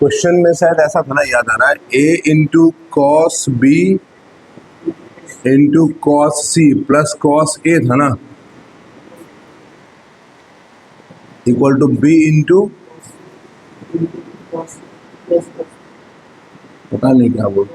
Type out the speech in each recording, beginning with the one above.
Question में शायद ऐसा था ना, याद आ रहा है, A into cos B into cos C plus cos A था ना, इक्वल टू बी इंटू पता नहीं क्या बोल,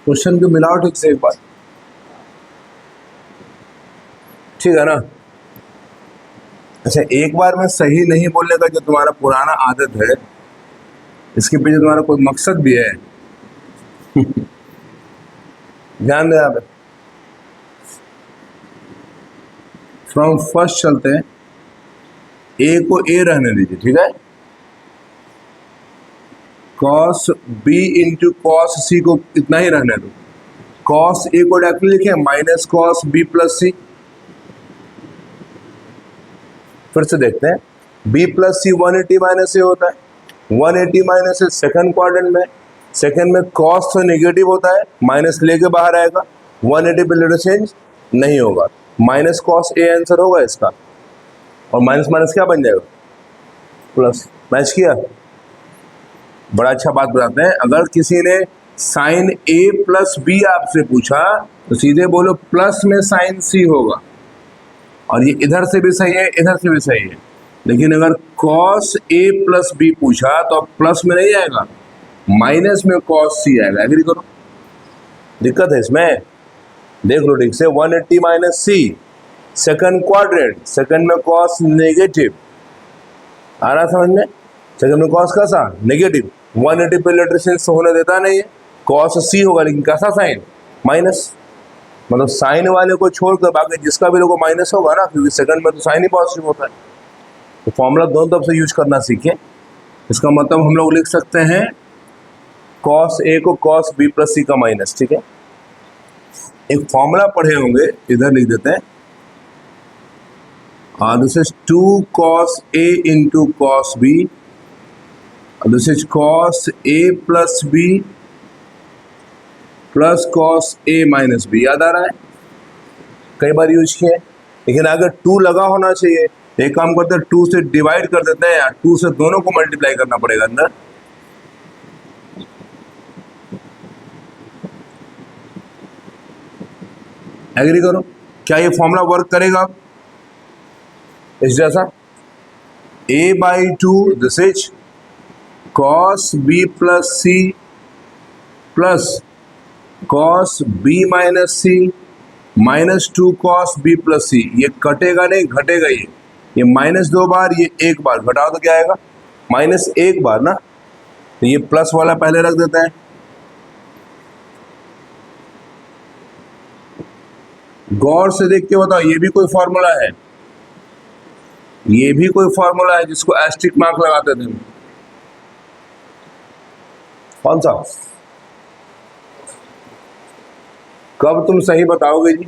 क्वेश्चन को मिलाओ ठीक से एक बार, ठीक है ना। अच्छा, एक बार में सही नहीं बोलने का जो तुम्हारा पुराना आदत है, इसके पीछे तुम्हारा कोई मकसद भी है। ध्यान दें आप, फ्रॉम फर्स्ट चलते हैं, ए को ए रहने दीजिए, ठीक है। कॉस बी इंटू कॉस सी को इतना ही रहने दो। कॉस ए को डायरेक्टली लिखे माइनस कॉस बी प्लस सी। फिर से देखते हैं, बी प्लस सी 180 माइनस ए होता है, 180 माइनस ए सेकंड क्वाड्रेंट में, सेकंड में कॉस तो नेगेटिव होता है, माइनस लेके बाहर आएगा, 180 पे लेटर चेंज नहीं होगा, माइनस कॉस ए आंसर होगा इसका, और माइनस माइनस क्या बन जाएगा, प्लस। मैच किया। बड़ा अच्छा बात बताते हैं, अगर किसी ने साइन ए प्लस बी आपसे पूछा तो सीधे बोलो प्लस में साइन सी होगा, और ये इधर से भी सही है इधर से भी सही है। लेकिन अगर कॉस ए प्लस बी पूछा तो अब प्लस में नहीं आएगा, माइनस में कॉस सी आएगा। एग्री करो, दिक्कत है इसमें, देख लो ठीक से। 180 माइनस सी सेकंड क्वाड्रेंट, सेकंड में कॉस नेगेटिव, आ रहा समझ में, सेकंड में कॉस कैसा नेगेटिव, 180 पे लेटर चेंज होने देता नहीं है, कॉस सी होगा, लेकिन कैसा साइन माइनस, मतलब साइन वाले को छोड़कर बाकी जिसका भी लोगो माइनस होगा ना, क्योंकि सेकंड में तो साइन ही पॉजिटिव होता है। तो फॉर्मूला दोनों तरफ से यूज करना सीखें। इसका मतलब हम लोग लिख सकते हैं कॉस ए को कॉस बी प्लस सी का माइनस, ठीक है। एक फॉर्मूला पढ़े होंगे, इधर लिख देते हैं, this is 2 cos a into cos b, this is cos a plus b plus cos a minus b। याद आ रहा है, कई बार यूज किए, लेकिन अगर 2 लगा होना चाहिए। एक काम करते हैं, 2 से डिवाइड कर देते हैं यार, 2 से दोनों को मल्टीप्लाई करना पड़ेगा अंदर। एग्री करो, क्या ये फॉर्मूला वर्क करेगा इस जैसा, a/2 this is cos b plus C plus cos b minus C minus 2 cos b plus C. ये कटेगा नहीं घटेगा, ये माइनस 2 बार, ये एक बार, घटाओ तो क्या आएगा माइनस 1 बार ना, तो ये प्लस वाला पहले रख देते हैं। गौर से देख के बताओ, ये भी कोई फॉर्मूला है, ये भी कोई फॉर्मूला है जिसको एस्ट्रिक मार्क लगाते थे। कौन सा, कब तुम सही बताओगे जी?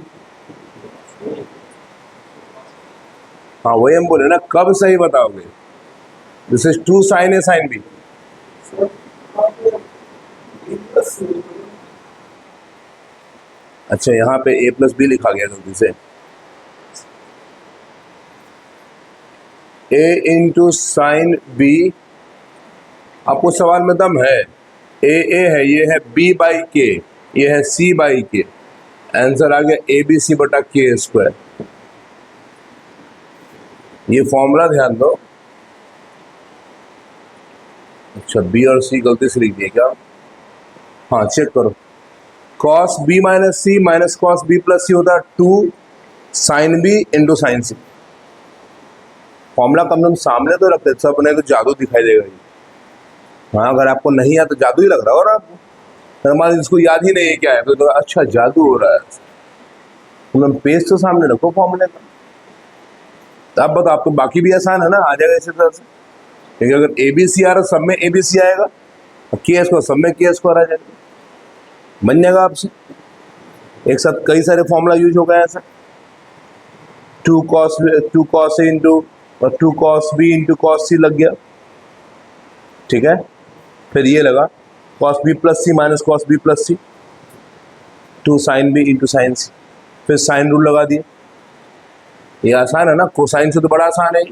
हाँ वही हम बोले ना, कब सही बताओगे। This is 2 sin A sin B। अच्छा, यहाँ पे a प्लस बी लिखा गया गलती से, a इंटू साइन बी। आपको सवाल में दम है, a है, ये है b/k, ये है c/k, आंसर आ गया ABC बटा k²। ये फॉर्मूला ध्यान दो। अच्छा, बी और सी गलती से लिख दिए क्या? हाँ चेक करो, cos b minus C minus cos b plus सी होता है 2 sin b इंटू साइन सी। फॉर्मूला कम से कम सामने तो रखते, सब नहीं तो जादू दिखाई देगा ये। हाँ, अगर आपको नहीं आता जादू ही लग रहा होगा ना आपको, हमारे जिसको याद ही नहीं है क्या है, तो अच्छा जादू हो रहा है, तुम पेज तो सामने रखो फॉर्मूले का। तो अब बताओ, आपको बाकी भी आसान है ना, आ जाएगा इसी तरह से। क्योंकि अगर ABC आ रहा है, सब में ABC आएगा, और K² सब में K² आ जाएगा, बन जाएगा आपसे। एक साथ कई सारे फॉर्मूला यूज हो गए ऐसा, 2 cos A इंटू और 2 cos b into cos c लग गया, ठीक है। फिर ये लगा cos b प्लस सी माइनस cos b प्लस सी, 2 sin b इंटू साइन सी। फिर साइन रूल लगा दिए, ये आसान है ना, कोसाइन से तो बड़ा आसान है।